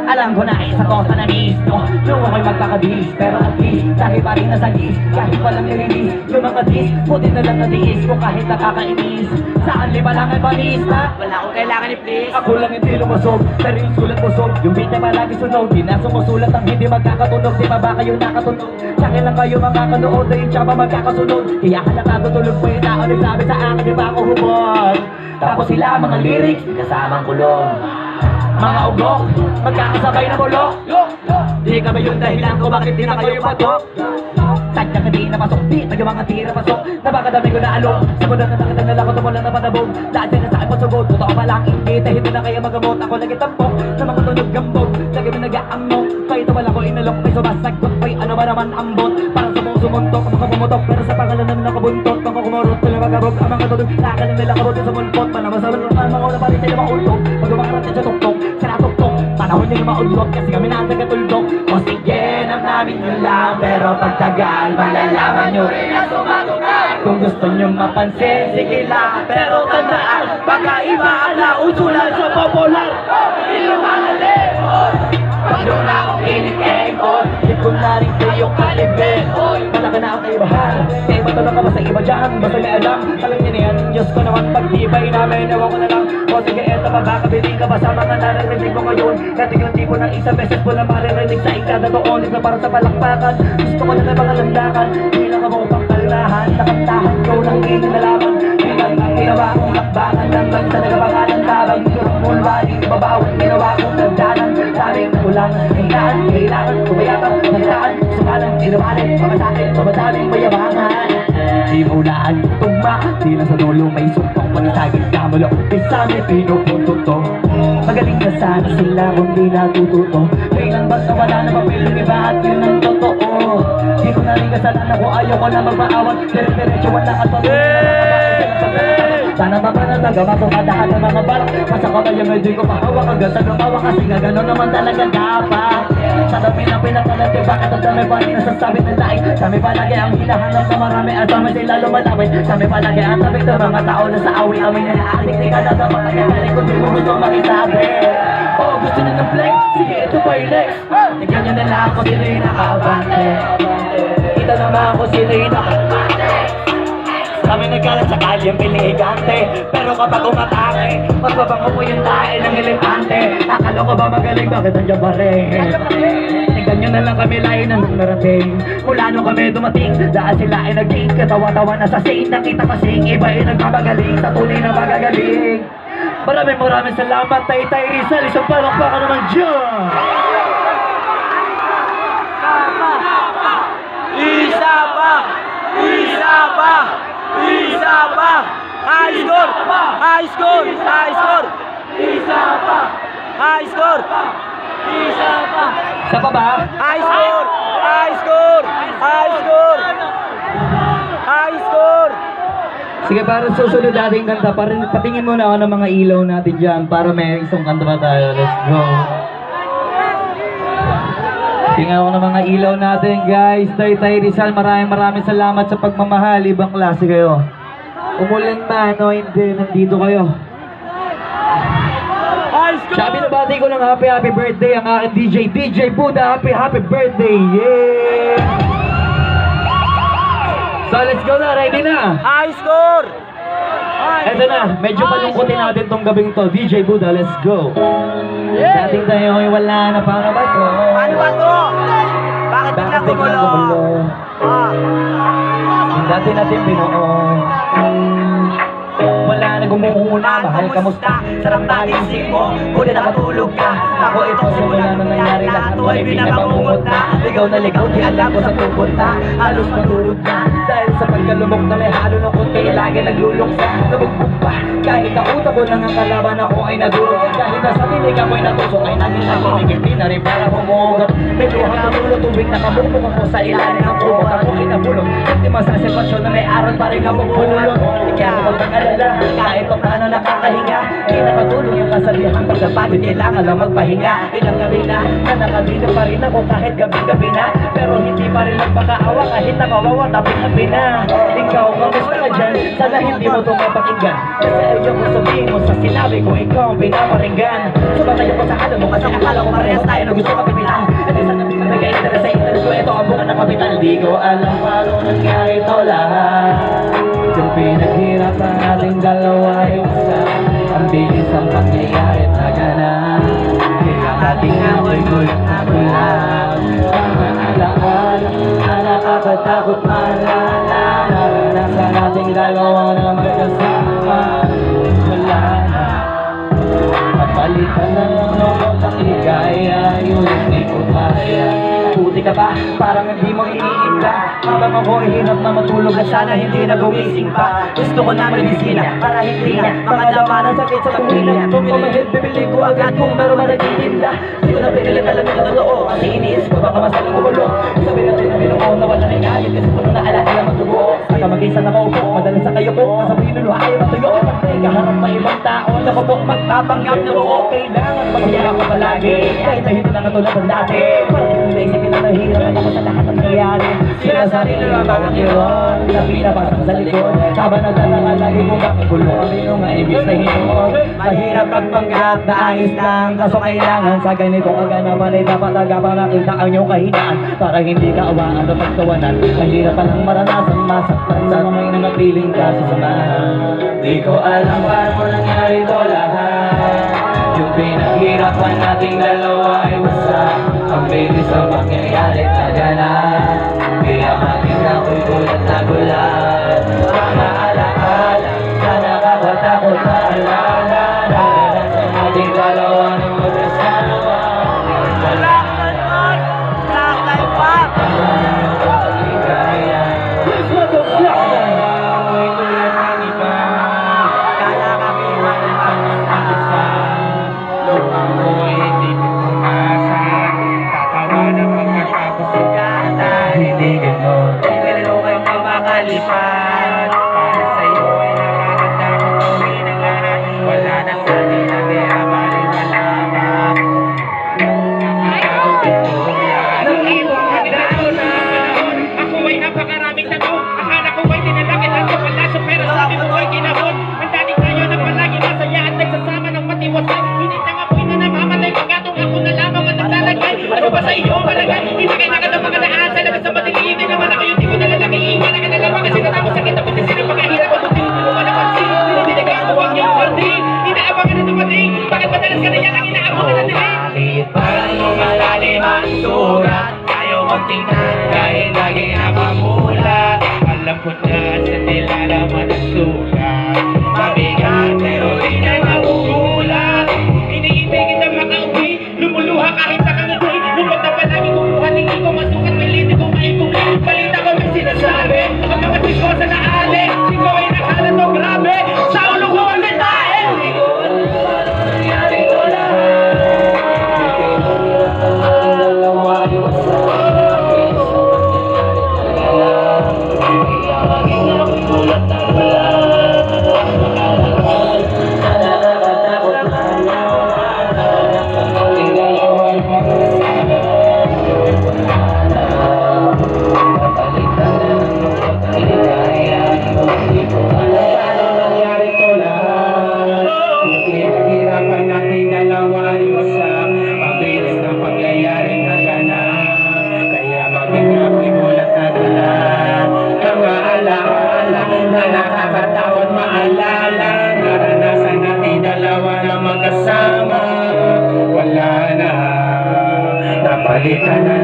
Alam ko na isa to sa na-miss ko. Nung ako'y magkakabis, pero at least dahil pa rin nasa list, kahit walang nirelease yung mga dis, buti na lang natiis ko kahit nakakainis. Saan lima lang ay panista? Wala akong kailangan i-please. Ako lang hindi lumusog, pero yung sulat busog. Yung beat na palagi sunog, di na sumusulat ang hindi magkakatunog. Di ba ba kayo nakatunog? Sa'kin lang kayo makakanood, dahil siya ba magkakasunod? Kaya halata tutulog po yung tao nagsabi sa akin, di ba ako hubog? Tapos sila mga lyrics, kasamang kulong. Mga ugok, magkakasabay na bulok. Di ka ba yun dahilan ko bakit di na kayo patok? Sadya ka di na pasok, di tayo mga tira pasok. Napakadami ko na alok, sabunan na nakatagdala ko tumulang na patabog. Lahat din na sa akin pasugod, totoo pa lang hindi. Dahil na kaya magamot, ako lagi tampok na mga tunog gambog, lagi mo nag-aamok. Kahit wala ko inalok, may sumasagot, may ano ba naman ambot. Parang sumusuntok, mga pumutok, pero sa pangalan namin nakabuntot. Mga kumurot, pala magabog, ang mga tunog, nakalan nila kabot sa mulpot. Malaman sa mga una pa rin sila maultok, pag umakarap na siya tuktok, sila tuktok. Panahon nyo yung maultok, kasi kami nasa katultok. O sige, namin yun lang, pero pagtagal, malalaman nyo rin na sumatugal. Kung gusto nyo mapansin, sige lang, pero tandaan, baka iba ang nausulan sa popular. Ilumangalim, pag doon akong kinikekon, di ko na rin kayo kalibin. Malaka na ang kaibahan, kaya matulog ka ba sa iba dyan? Basta may alam, alam nyo na yan, Diyos ko naman pagtibay namin, ewan ko na lang. O sige, eto pa ba, kabili ka ba sa mga naririnig ko ngayon? Kasi yung tipo ng isang beses po na maririnig sa ikada doon, ito para sa palakpakan. Gusto ko na na mga landakan, bilang ka mo pang kalinahan, nakantahan ko ng inyong nalaman. Bilang ang ginawa kong lakbangan, hanggang sa nagapangalan tabang. Yung mulwari, babawat, ginawa kong nagdanan. Sabing kulang, hintaan, kailangan, kumayatang, nagdaan, sumalang, inumalit, mamasakit, mamadaming mayabangan. Di maulaan, tugma, di lang sa dulo may sumpong panisagin ka mula umpisa may pinupunto to. Magaling na sana sila kung di natututo. Kailan ba't nawala na papel yung iba at yun ang totoo? Di ko na rin kasalanan ko, ayaw ko na magpaawat. Dire-diretso wala ka to. Sana ba pa na tagama kung kadahan ng mga balak. Masa ka ba yung medyo ko pahawak hanggang sa lumawa. Kasi nga gano'n naman talaga dapat. Sa dami ng pinakalanti, bakit ang dami pa rin nasasabi ng laing. Dami palagi ang hinahanap na marami at dami sila lumalapit. Dami palagi ang tabik ng mga tao na sa awi amin na naanik. Di ka na dapat nagkakalik kung di mo gusto makisabi. Oh, gusto nyo ng flex? Sige, ito pa yung next. Tignan nyo na lang kung sino yung nakaabante. Kita naman kung sino yung nakaabante. Kami nagkalat sa kalyang piligante. Pero kapag umatake, magbabango po yung tae ng elepante. Akala ko ba magaling, bakit nandiyan pa rin? Tignan nyo na lang kami lain ng narating. Mula nung kami dumating, dahil sila ay naging katawa-tawa na sa scene. Nakita kasing iba ay nagmamagaling sa tunay na magagaling. Maraming salamat, Taytay Rizal. Isang palakpakan naman dyan. Isa pa! Isa pa! Isa pa! High score! High score! High score! Isa pa! High score! Isa pa! Isa pa ba? High score! High score! High score! High score! Sige, para susunod natin kanta, patingin muna ako ng mga ilaw natin dyan para may isang kanta pa tayo. Let's go. Tingnan ako ng mga ilaw natin, guys. Taytay Rizal, maraming salamat sa pagmamahal. Ibang klase kayo. Umulan man o hindi, nandito kayo. Sabi na bati ko ng happy birthday ang aking DJ Buddha. Happy birthday. Yeah! So let's go na, ready na. High score! Eto na, medyo malungkotin natin tong gabing to. DJ Buddha, let's go. Dating tayo ay wala na, paano ba to? Paano ba to? Bakit biglang gumulo? Dati natin binuo. Wala na gumuuna, mahal kamusta? Sarap nagising mo, kung nakatulog ka. Ako itong simula na nangyari lahat mo ay binabangungot na. Ligaw na ligaw, di alam ko sa pupunta. Halos matulog na, dahil sa pagkalumok na may halo ng kunti. Lagi nagluluksa, nabugbog pa. Kahit ang utak ko lang ang kalaban, ako ay nadurog. Kahit nasa tinig ako'y natusok, ay naging nakinig. Hindi na rin para humugot. May luhang natulog, tubig na kabukbog ako sa ilalim ng kumot. Ako inabulog, hindi masasipasyon na may aral pa rin ako pulog. Kaya ako pag-alala, kahit pa paano nakakahinga. Di nakatulong yung kasabihan, pagkapagod kailangan lang magpahinga. Ilang gabi na nakabilo pa rin ako kahit gabi-gabi na. Pero hindi pa rin magpakaawa kahit nakawawa tabi-tabi na. Ikaw, kamusta ka dyan? Sana hindi mo ito mapakinggan. Kasi ayaw ko sabihin mo sa sinabi ko, ikaw ang pinaparinggan. Sumatay ako sa ano mo kasi akala ko parehas tayo gusto ka bibilang. At isa na pinagay-interest sa interest ko, ito ang bunga ng kapital. Di ko alam paano nangyari ito lahat. Yung pinaghirapan nating dalawa yung isa. Ang bilis ang pangyayari na ganap. Kaya ating amoy gulat na gulat. Mga alaala na nakakatakot maalala. Naranasan nating dalawa na magkasama. Wala na. Napalitan na lang noon ang ligaya. Yun hindi ko kaya. Buti ka ba? Parang hindi mo iniinda. Habang ako hirap na matulog na sana hindi na gumising pa. Gusto ko na medisina para hindi na makadama ng sakit sa pangina. Kung pumahid, bibili ko agad kung meron man nagtitinda. Hindi ko na pinili alam yung totoo. Kasi iniis ko baka masaling gulo. Sabi natin na binuo na wala na kahit. Kasi puno na alaala magdugo. Saka mag-isa na kaupo, madalas sa kayo po. Kasabihin nilo ayaw matuyo. Pagtay kaharap pa ibang tao. Ako po magpapanggap na okay lang. Masaya ako palagi. Kahit na hindi na katulad ng dati. Parang hindi naisipin na nahihirapan ako sa lahat ng nangyayari. Sinasabi nila ang mga kiron. Na pinapasang sa likod. Habang nagtataka lagi ko bakit gulo ang minong nga ibig na hinuon. Mahirap magpanggap na ayos lang. Kaso kailangan sa ganito kaganapan ay dapat agapang nakita ang iyong kahinaan. Para hindi ka awaan o pagkawanan. Mahirap palang maranasan masaktan sa may nangapiling ka sa samahan. Di ko alam paano nangyari ito lahat. Yung pinaghirapan nating dalawa ay wasak. Ang bilis ang mangyayari na ganap. Kaya maging ako'y gulat na gulat. Mga alaala na nakakatakot na alala. Naranasan nating dalawa ng magkasama. Wala na nun! Black life pa! Ligaya. Please welcome Black Life! Amoy tulad ng iba. Kala kami Lupang ko hindi ko pumasa. Tatawa na pagkatapos ang gata. Hindi ganon. Pero kayo pa makalipan. Para sa'yo ay nakakatakot gawin ang lahat. Wala nang dati na kaya baliwala pa. Nang iwan ka daw na ako ay napakaraming tanong. Akala ko ay dinalaki na sa palasyo. Pero sabi mo ay ginahon. Ang dati kayo na palagi masaya at nagsasama ng matiwasay. Hindi na nga po'y na namamatay. Pagkatong ako na lamang ang naglalagay. Ano ba sa iyo malagay? Hindi kayo na ka ng mga daan. Talaga sa madilim. Hindi naman ako yung di ko nalalaki. Iwan na ka na lamang kasi natapos sa kita. Pati sila pagkahirap at hindi mo malapansin. Pinidinigay mo ang iyong parting. Inaabangan na dumating. Bakit madalas ka na yan ang inaabangan na nila? Kahit paano malalim ang sugat. Ayaw mong tingnan kahit lagi nakamulat. Alam ko na sa nilalaman ang sugat. Mabigat pero di na magugulat. Iniintay kita makauwi. Lumuluha kahit nakangiti. Lupot na palagi kumuha. Hindi ko masukat. Maliti ko maikuli. Balita ko may sinasabi. Ang mga chismosa na ali. Ikaw ay nakala to grabe. Sa ulo ko ang detail. Di ko alam paano nangyari ito lahat. Pinahirap na natin dalawa ay wasak. Ang bilis ang pangyayari na ganap. Kaya maging ako'y gulat na gulat. Mga alaala na nakakatakot na alala. Naranasan nating dalawa ay magkasama. Wala na. Napalitan na ng lungkot ang ligaya. Hindi ko alam paano nangyari ito lahat. Yung pinaghirapan nating dalawa ay wasak. Ang bilis ng pangyayari na ganap. Kaya maging ako'y gulat na gulat. Mga alaala na nakakatakot maalala. Naranasan nating dalawa na magkasama. Wala na. Napalitan na